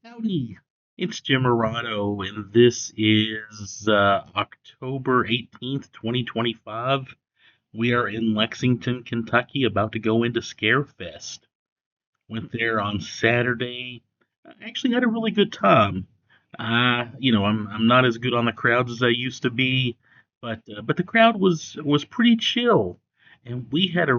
Howdy, it's Jim Morado, and this is October 18th, 2025. We are in Lexington, Kentucky, about to go into ScareFest. Went there on Saturday. Actually had a really good time. I'm not as good on the crowds as I used to be, but the crowd was pretty chill, and we had a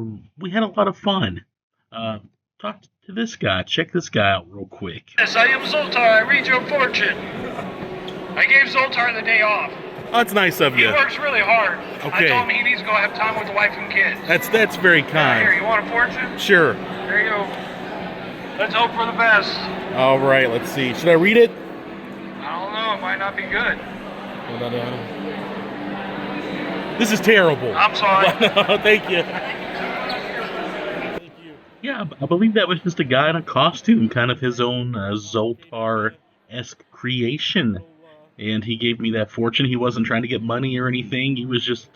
lot of fun. Uh, Talk to this guy. Check this guy out real quick. Yes, I am Zoltar. I read your fortune. I gave Zoltar the day off. Oh, that's nice of He you. works really hard. I Okay. told him he needs to go have time with the wife and kids. That's very Here, kind. you want a fortune? Sure. There you go. Let's hope for the best. All right. Let's see. Should I read it? I don't know. It might not be good. This is terrible. I'm sorry. Thank you. Yeah, I believe that was just a guy in a costume, kind of his own Zoltar-esque creation. And he gave me that fortune. He wasn't trying to get money or anything. He was just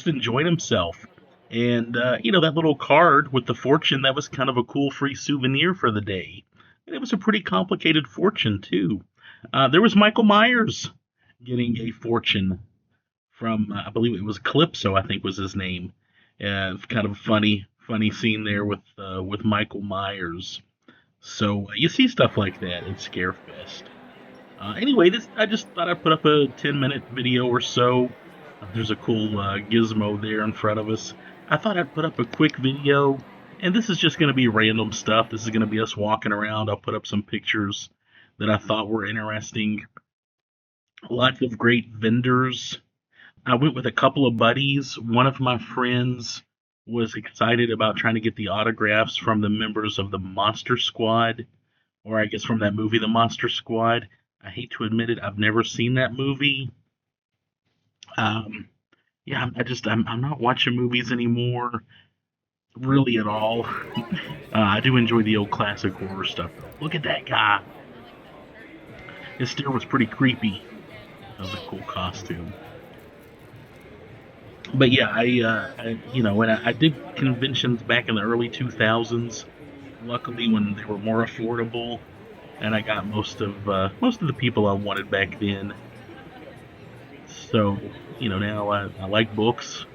enjoying himself. And that little card with the fortune, that was kind of a cool free souvenir for the day. And it was a pretty complicated fortune too. There was Michael Myers getting a fortune from I believe it was Calypso, I think was his name. Kind of a funny scene there with Michael Myers. So you see stuff like that at Scarefest. Anyway, I just thought I'd put up a 10-minute video or so. There's a cool gizmo there in front of us. I thought I'd put up a quick video, and this is just going to be random stuff. This is going to be us walking around. I'll put up some pictures that I thought were interesting. Lots of great vendors. I went with a couple of buddies. One of my friends was excited about trying to get the autographs from the members of the Monster Squad, or I guess from that movie, The Monster Squad. I hate to admit it, I've never seen that movie. Yeah, I'm not watching movies anymore, really at all. I do enjoy the old classic horror stuff. Look at that guy. His stare was pretty creepy. That was a cool costume. But yeah, when I did conventions back in the early 2000s, luckily when they were more affordable, and I got most of the people I wanted back then. So, now I like books.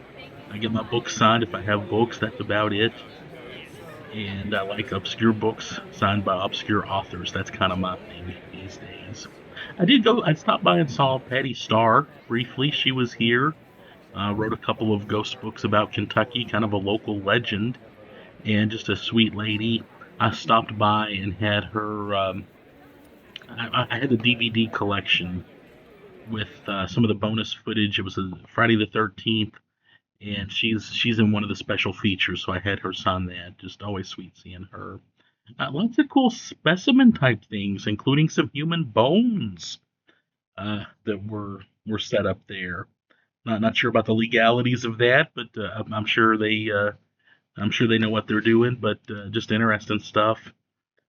I get my books signed if I have books. That's about it. And I like obscure books signed by obscure authors. That's kind of my thing these days. I stopped by and saw Patty Starr briefly. She was here. Wrote a couple of ghost books about Kentucky, kind of a local legend, and just a sweet lady. I stopped by and had her. I had the DVD collection with some of the bonus footage. It was a Friday the 13th, and she's in one of the special features, so I had her sign that. Just always sweet seeing her. Lots of cool specimen type things, including some human bones that were set up there. Not sure about the legalities of that, but I'm sure they know what they're doing. But just interesting stuff.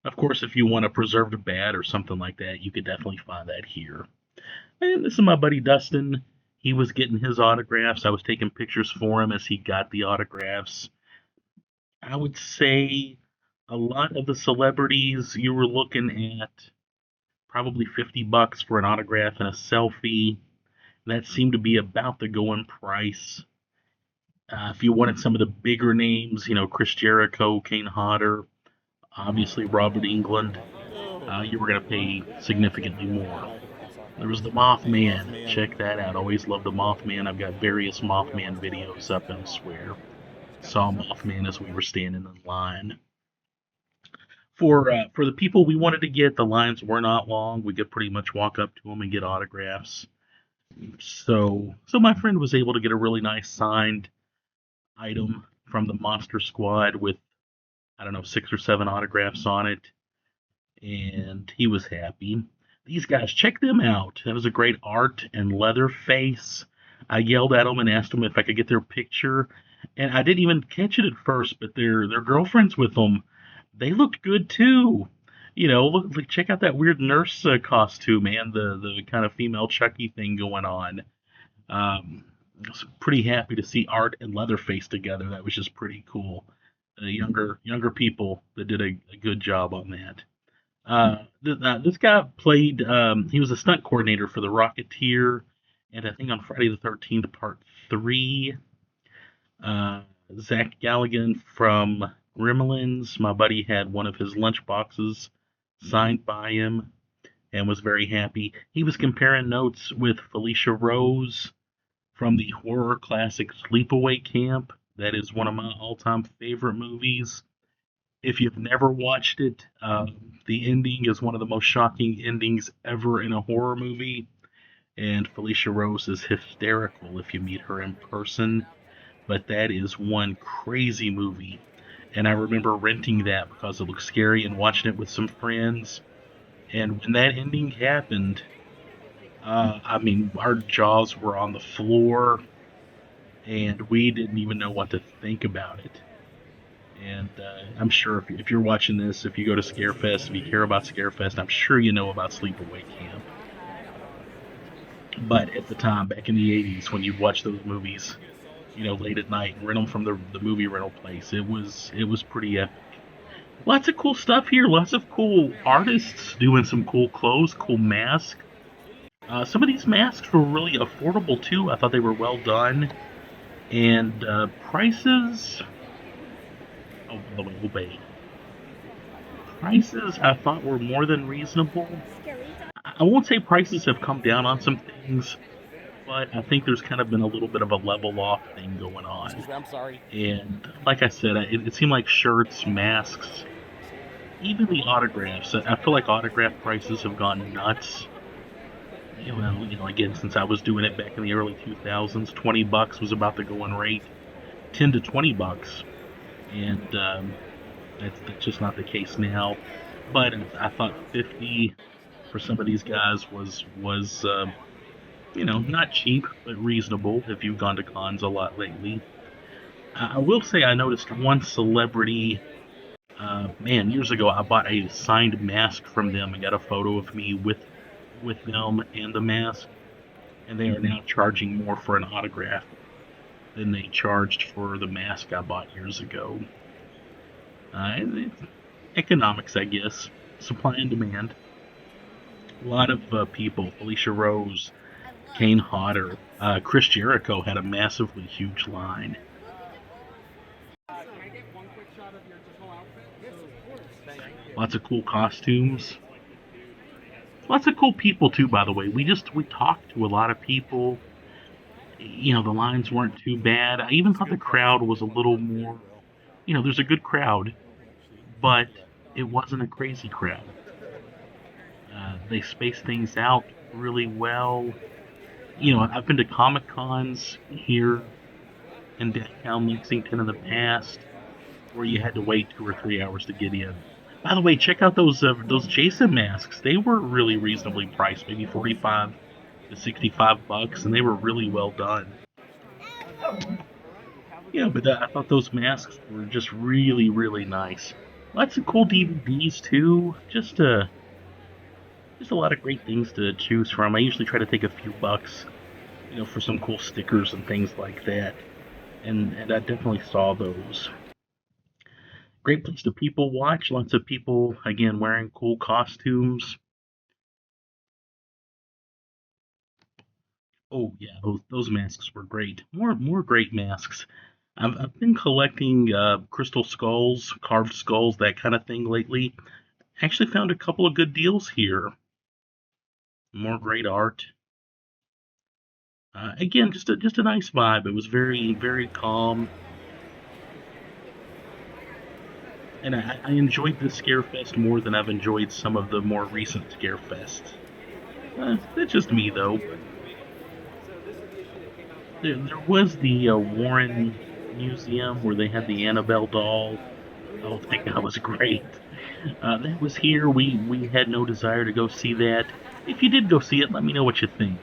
Of course, if you want a preserved bat or something like that, you could definitely find that here. And this is my buddy Dustin. He was getting his autographs. I was taking pictures for him as he got the autographs. I would say a lot of the celebrities you were looking at probably $50 for an autograph and a selfie. That seemed to be about the going price. If you wanted some of the bigger names, Chris Jericho, Kane Hodder, obviously Robert England, you were going to pay significantly more. There was the Mothman. Check that out. Always loved the Mothman. I've got various Mothman videos up elsewhere. Saw Mothman as we were standing in line. For the people we wanted to get, the lines were not long. We could pretty much walk up to them and get autographs. So my friend was able to get a really nice signed item from the Monster Squad with, I don't know, 6 or 7 autographs on it, and he was happy. These guys, check them out. That was a great Art and Leatherface. I yelled at them and asked them if I could get their picture, and I didn't even catch it at first, but their girlfriends with them, they looked good too. Look, check out that weird nurse costume and the kind of female Chucky thing going on. I was pretty happy to see Art and Leatherface together. That was just pretty cool. Younger people that did a good job on that. This guy played. He was a stunt coordinator for The Rocketeer, and I think on Friday the 13th Part Three. Uh, Zach Galligan from Gremlins. My buddy had one of his lunch boxes signed by him and was very happy. He was comparing notes with Felicia Rose from the horror classic Sleepaway Camp. That is one of my all-time favorite movies. If you've never watched it, the ending is one of the most shocking endings ever in a horror movie. And Felicia Rose is hysterical if you meet her in person. But that is one crazy movie. And I remember renting that because it looked scary and watching it with some friends. And when that ending happened, I mean, our jaws were on the floor and we didn't even know what to think about it. And I'm sure if you're watching this, if you go to ScareFest, if you care about ScareFest, I'm sure you know about Sleepaway Camp. But at the time, back in the 80s, when you'd watch those movies, late at night, rent them from the movie rental place, it was pretty epic. Lots of cool stuff here. Lots of cool artists doing some cool clothes, cool masks. Some of these masks were really affordable too. I thought they were well done, and prices. Oh, by the way, obey. Prices I thought were more than reasonable. I won't say prices have come down on some things, but I think there's kind of been a little bit of a level off thing going on. Excuse me, I'm sorry. And like I said, it seemed like shirts, masks, even the autographs. I feel like autograph prices have gone nuts. Again, since I was doing it back in the early 2000s, $20 was about the going rate, 10 to $20, and that's just not the case now. But I thought 50 for some of these guys was not cheap, but reasonable if you've gone to cons a lot lately. I will say I noticed one celebrity. Years ago I bought a signed mask from them and got a photo of me with them and the mask, and they are now charging more for an autograph than they charged for the mask I bought years ago. Economics, I guess, supply and demand. A lot of people, Felicia Rose, Kane Hodder, Chris Jericho had a massively huge line. Lots of cool costumes. Lots of cool people too, by the way. We talked to a lot of people. The lines weren't too bad. I even thought the crowd was a little more, there's a good crowd, but it wasn't a crazy crowd. They spaced things out really well. I've been to Comic Cons here in downtown Lexington in the past, where you had to wait 2 or 3 hours to get in. By the way, check out those Jason masks. They were really reasonably priced, maybe $45 to $65, and they were really well done. But I thought those masks were just really, really nice. Lots of cool DVDs too. Just a lot of great things to choose from. I usually try to take a few bucks, for some cool stickers and things like that. And I definitely saw those. Great place to people watch. Lots of people, again, wearing cool costumes. Oh yeah, those masks were great. More great masks. I've been collecting crystal skulls, carved skulls, that kind of thing lately. Actually found a couple of good deals here. More great art. Again, just a nice vibe. It was very, very calm. And I enjoyed this ScareFest more than I've enjoyed some of the more recent ScareFests. That's just me, though. There was the Warren Museum where they had the Annabelle doll. Oh, that was great. That was here. We had no desire to go see that. If you did go see it, let me know what you think.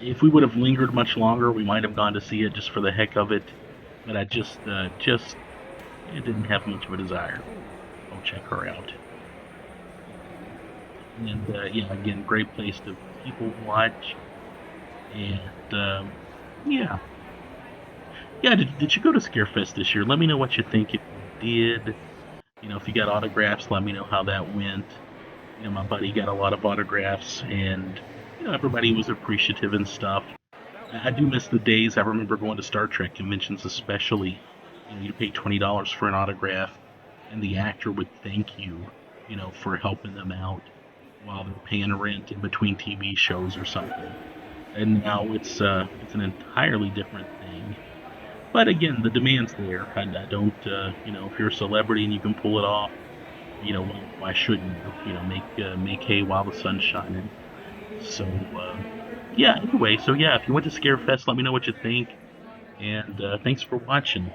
If we would have lingered much longer, we might have gone to see it just for the heck of it. But I just it didn't have much of a desire. I'll check her out. And again, great place to people watch. And yeah. Did you go to ScareFest this year? Let me know what you think if you did. If you got autographs, let me know how that went. My buddy got a lot of autographs, and everybody was appreciative and stuff. I do miss the days. I remember going to Star Trek conventions, especially. You pay $20 for an autograph, and the actor would thank you, for helping them out while they're paying rent in between TV shows or something. And now it's an entirely different thing. But again, the demand's there. I don't, if you're a celebrity and you can pull it off, why shouldn't you? Make hay while the sun's shining. So, yeah. Anyway, so yeah, if you went to ScareFest, let me know what you think. And thanks for watching.